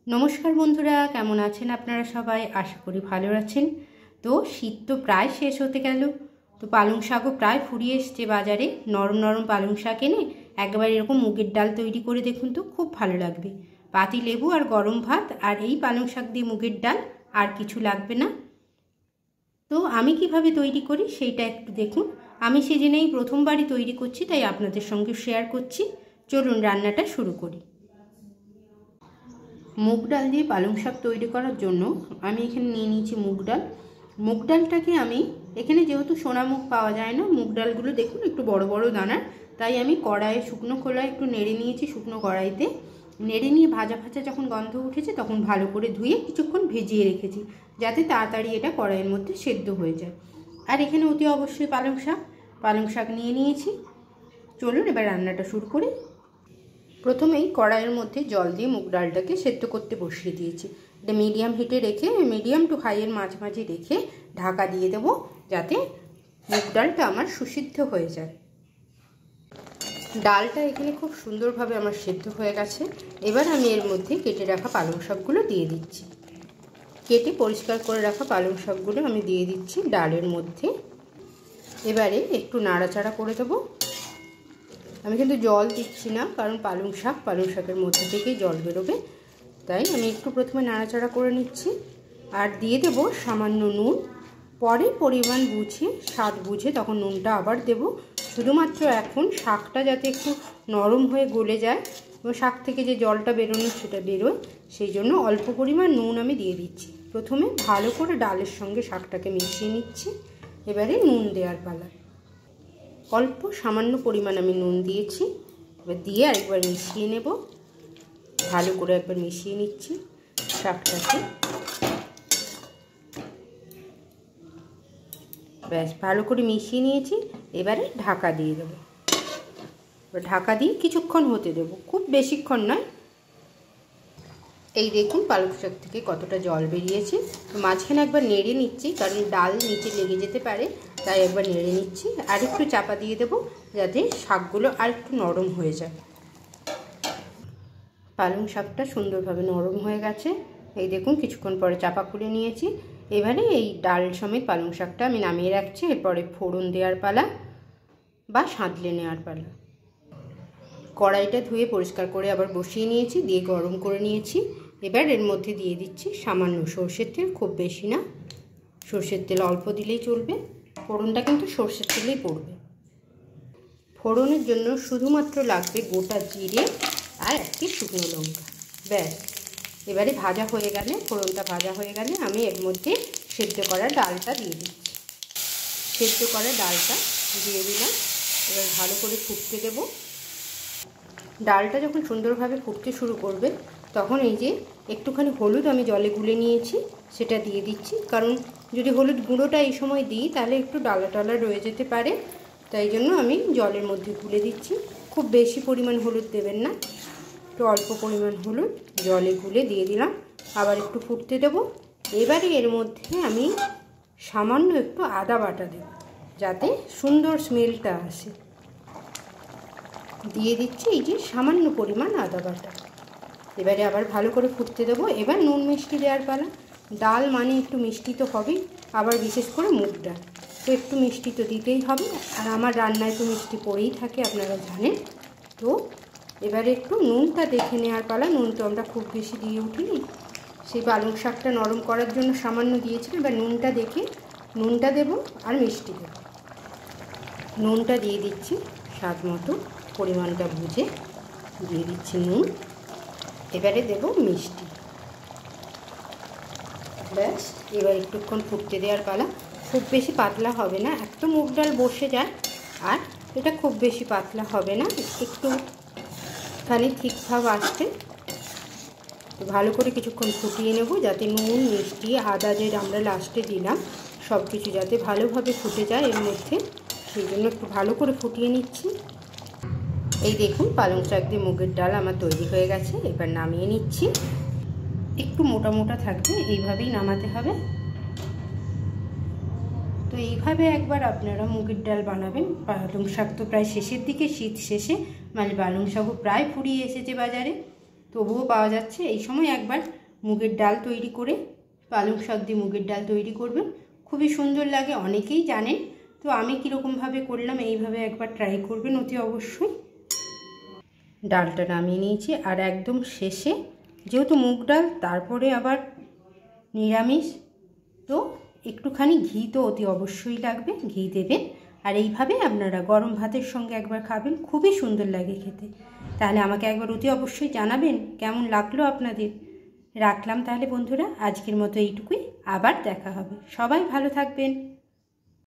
नमस्कार बंधुरा केमन आছেন আপনারা সবাই आशा करी ভালো আছেন। तो শীত तो प्राय शेष होते गेल, तो पालং শাকও प्राय ফুরিয়ে এসেছে বাজারে। नरम नरम पालং শাক এনে একবার এরকম মুগের ডাল তৈরি করে দেখুন তো, খুব ভালো লাগবে। পাতি লেবু আর গরম ভাত আর এই পালং শাক দিয়ে মুগের ডাল, আর কিছু লাগবে না। তো আমি কিভাবে তৈরি করি সেইটা একটু দেখুন। আমি সেজন্যই প্রথমবারই তৈরি করছি, তাই আপনাদের সঙ্গে শেয়ার করছি। চলুন রান্নাটা শুরু করি। মুগ ডাল দিয়ে পালং শাক তৈরি করার জন্য আমি এখানে নিয়ে নিয়েছি মুগ ডাল। মুগ ডালটাকে আমি এখানে যেহেতু সোনা মুগ পাওয়া যায় না, মুগ ডালগুলো দেখুন একটু বড় বড় দানার, তাই আমি কড়াইয়ে শুকনো খোলায় একটু নেড়ে নিয়েছি। শুকনো কড়াইতে নেড়ে নিয়ে ভাজা ভাজা যখন গন্ধ উঠেছে তখন ভালো করে ধুয়ে কিছুক্ষণ ভিজিয়ে রেখেছি, যাতে তাড়াতাড়ি এটা কড়াইয়ের মধ্যে সেদ্ধ হয়ে যায়। আর এখানে অতি অবশ্যই পালং শাক নিয়ে নিয়েছি। চলুন এবার রান্নাটা শুরু করি। প্রথমেই কড়াইয়ের মধ্যে জল দিয়ে মুগ ডালটাকে সেদ্ধ করতে বসিয়ে দিয়েছি। এটা মিডিয়াম হিটে রেখে, মিডিয়াম টু হাইয়ের মাঝামাঝি রেখে ঢাকা দিয়ে দেবো, যাতে মুগ ডালটা আমার সুসিদ্ধ হয়ে যায়। ডালটা এখানে খুব সুন্দরভাবে আমার সেদ্ধ হয়ে গেছে। এবার আমি এর মধ্যে কেটে রাখা পালং শাকগুলো দিয়ে দিচ্ছি। কেটে পরিষ্কার করে রাখা পালং শাকগুলো আমি দিয়ে দিচ্ছি ডালের মধ্যে। এবারে একটু নাড়াচাড়া করে দেবো। আমি কিন্তু জল দিচ্ছি না, কারণ পালং শাকের মধ্যে থেকেই জল বেরোবে, তাই আমি একটু প্রথমে নাড়াচাড়া করে নিচ্ছি। আর দিয়ে দেব সামান্য নুন। পরে পরিমাণ বুঝে, স্বাদ বুঝে তখন নুনটা আবার দেব। শুধুমাত্র এখন শাকটা যাতে একটু নরম হয়ে গলে যায় এবং শাক থেকে যে জলটা বেরোনো সেটা বেরোয়, সেই জন্য অল্প পরিমাণ নুন আমি দিয়ে দিচ্ছি। প্রথমে ভালো করে ডালের সঙ্গে শাকটাকে মিশিয়ে নিচ্ছি। এবারে নুন দেওয়ার পালা। অল্প সামান্য পরিমাণ আমি নুন দিয়েছি। এবার দিয়ে আরেকবার মিশিয়ে নেব। ভালো করে একবার মিশিয়ে নিচ্ছি শাকটাকে। ব্যাস ভালো করে মিশিয়ে নিয়েছি। এবারে ঢাকা দিয়ে দেবো। ঢাকা দিয়ে কিছুক্ষণ হতে দেবো, খুব বেশিক্ষণ নয়। এই দেখুন পালং শাক থেকে কতটা জল বেরিয়েছে। তো মাঝখানে একবার নেড়ে নিচ্ছি, কারণ ডাল নিচে লেগে যেতে পারে, তাই একবার নেড়ে নিচ্ছি। আর একটু চাপা দিয়ে দেবো, যাতে শাকগুলো আর একটু নরম হয়ে যায়। পালং শাকটা সুন্দরভাবে নরম হয়ে গেছে। এই দেখুন কিছুক্ষণ পরে চাপা খুলে নিয়েছি। এবারে এই ডাল সমেত পালং শাকটা আমি নামিয়ে রাখছি। এরপরে ফোড়ন দেওয়ার পালা বা সাঁতলে নেওয়ার পালা। কড়াইটা ধুয়ে পরিষ্কার করে আবার বসিয়ে নিয়েছি, দিয়ে গরম করে নিয়েছি। এবার এর মধ্যে দিয়ে দিচ্ছি সামান্য সর্ষের তেল, খুব বেশি না, সর্ষের তেল অল্প দিলেই চলবে। ফোড়নটা কিন্তু সর্ষের তেলেই পড়বে। ফোড়নের জন্য শুধুমাত্র লাগবে গোটা জিরে আর একটি শুকনো লঙ্কা, ব্যাস। এবারে ভাজা হয়ে গেলে, ফোড়নটা ভাজা হয়ে গেলে আমি এর মধ্যে সেদ্ধ করা ডালটা দিয়ে দিচ্ছি। সেদ্ধ করা ডালটা দিয়ে দিলাম। এবার ভালো করে ফুটতে দেব। ডালটা যখন সুন্দরভাবে ফুটতে শুরু করবে, তখন এই যে একটুখানি হলুদ আমি জলে গুলে নিয়েছি, সেটা দিয়ে দিচ্ছি। কারণ যদি হলুদ গুঁড়োটা এই সময় দিই তাহলে একটু ডালা টালা রয়ে যেতে পারে, তাই জন্য আমি জলের মধ্যে গুলে দিচ্ছি। খুব বেশি পরিমাণ হলুদ দেবেন না, একটু অল্প পরিমাণ হলুদ জলে গুলে দিয়ে দিলাম। আবার একটু ফুটতে দেব। এবারে এর মধ্যে আমি সামান্য একটু আদা বাটা দেব, যাতে সুন্দর স্মেলটা আসে। দিয়ে দিচ্ছি এই যে সামান্য পরিমাণ আদা বাটা। এবারে আবার ভালো করে ফুটতে দেবো। এবার নুন মিষ্টি দেওয়ার পালা। ডাল মানে একটু মিষ্টি তো হবেই, আবার বিশেষ করে মুগ ডাল, তো একটু মিষ্টি তো দিতেই হবে। আর আমার রান্নায় তো মিষ্টি পড়েই থাকে, আপনারা জানেন। তো এবারে একটু নুনটা দেখে নেওয়ার পালা। নুন তো আমরা খুব বেশি দিয়ে উঠিনি, সেই পালং শাকটা নরম করার জন্য সামান্য দিয়েছিলাম। এবার নুনটা দেখে নুনটা দেবো আর মিষ্টি দেবো। নুনটা দিয়ে দিচ্ছি স্বাদ মতো, পরিমাণটা বুঝে দিয়ে দিচ্ছি নুন। এবারে দেব মিষ্টি, ব্যাস। এবার একটুক্ষণ ফুটতে দেওয়ার পালা। খুব বেশি পাতলা হবে না, একটু মুগ ডাল বসে যায়, আর এটা খুব বেশি পাতলা হবে না, একটুখানি ঠিক ভাব আসতে ভালো করে কিছুক্ষণ ফুটিয়ে নেব, যাতে নুন মিষ্টি আদা যে আমরা লাস্টে দিলাম সব কিছু যাতে ভালোভাবে ফুটে যায় এর মধ্যে, সেই জন্য একটু ভালো করে ফুটিয়ে নিচ্ছি। এই দেখুন পালং শাক দিয়ে মুগের ডাল আমার তৈরি হয়ে গেছে। এবার নামিয়ে নিচ্ছি। একটু মোটা মোটা থাকবে, এইভাবেই নামাতে হবে। তো এইভাবে একবার আপনারা মুগের ডাল বানাবেন। পালং শাক তো প্রায় শেষের দিকে, শীত শেষে, মানে পালং শাকও প্রায় ফুরিয়ে এসেছে বাজারে। তবুও পাওয়া যাচ্ছে। এই সময় একবার মুগের ডাল তৈরি করে, পালং শাক দিয়ে মুগের ডাল তৈরি করবেন, খুবই সুন্দর লাগে। অনেকেই জানেন, তো আমি কীরকমভাবে করলাম এইভাবে একবার ট্রাই করবেন অতি অবশ্যই। ডালটা নামিয়ে নিয়েছি। আর একদম শেষে, যেহেতু মুগ ডাল তারপরে আবার নিরামিষ, তো একটুখানি ঘি তো অতি অবশ্যই লাগবে, ঘি দেবেন। আর এইভাবে আপনারা গরম ভাতের সঙ্গে একবার খাবেন, খুবই সুন্দর লাগে খেতে। তাহলে আমাকে একবার অতি অবশ্যই জানাবেন কেমন লাগলো আপনাদের। রাখলাম তাহলে বন্ধুরা, আজকের মতো এইটুকুই, আবার দেখা হবে। সবাই ভালো থাকবেন।